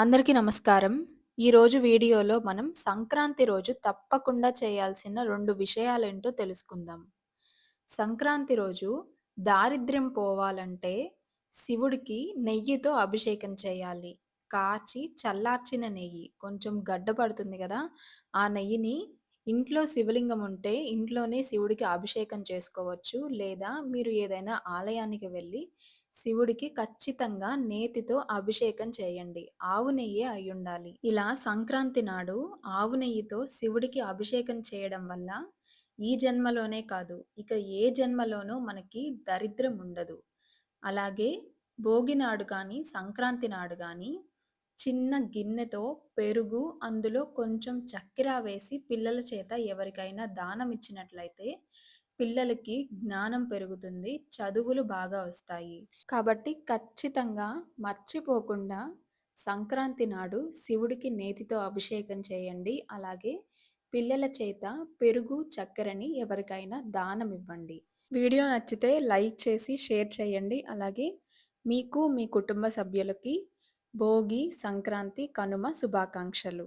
అందరికీ నమస్కారం. ఈరోజు వీడియోలో మనం సంక్రాంతి రోజు తప్పకుండా చేయాల్సిన 2 విషయాలేంటో తెలుసుకుందాం. సంక్రాంతి రోజు దారిద్ర్యం పోవాలంటే శివుడికి నెయ్యితో అభిషేకం చేయాలి. కాచి చల్లార్చిన నెయ్యి కొంచెం గడ్డ పడుతుంది గదా! ఆ నెయ్యిని ఇంట్లో శివలింగం ఉంటే ఇంట్లోనే శివుడికి అభిషేకం చేసుకోవచ్చు. లేదా మీరు ఏదైనా ఆలయానికి వెళ్లి శివుడికి ఖచ్చితంగా నేతితో అభిషేకం చేయండి. ఆవు నెయ్యే అయ్యుండాలి. ఇలా సంక్రాంతి నాడు ఆవు నెయ్యితో శివుడికి అభిషేకం చేయడం వల్ల ఈ జన్మలోనే కాదు, ఇక ఏ జన్మలోనూ మనకి దరిద్రం ఉండదు. అలాగే భోగి నాడు కానీ, సంక్రాంతి నాడు గానీ చిన్న గిన్నెతో పెరుగు, అందులో కొంచెం చక్కెర వేసి పిల్లల చేత ఎవరికైనా దానం ఇచ్చినట్లయితే పిల్లలకి జ్ఞానం పెరుగుతుంది. చదువులు బాగా వస్తాయి. కాబట్టి ఖచ్చితంగా మర్చిపోకుండా సంక్రాంతి నాడు శివుడికి నేతితో అభిషేకం చేయండి. అలాగే పిల్లల చేత పెరుగు, చక్కెరని ఎవరికైనా దానం ఇవ్వండి. వీడియో నచ్చితే లైక్ చేసి షేర్ చేయండి. అలాగే మీకు, మీ కుటుంబ సభ్యులకి భోగి, సంక్రాంతి, కనుమ శుభాకాంక్షలు.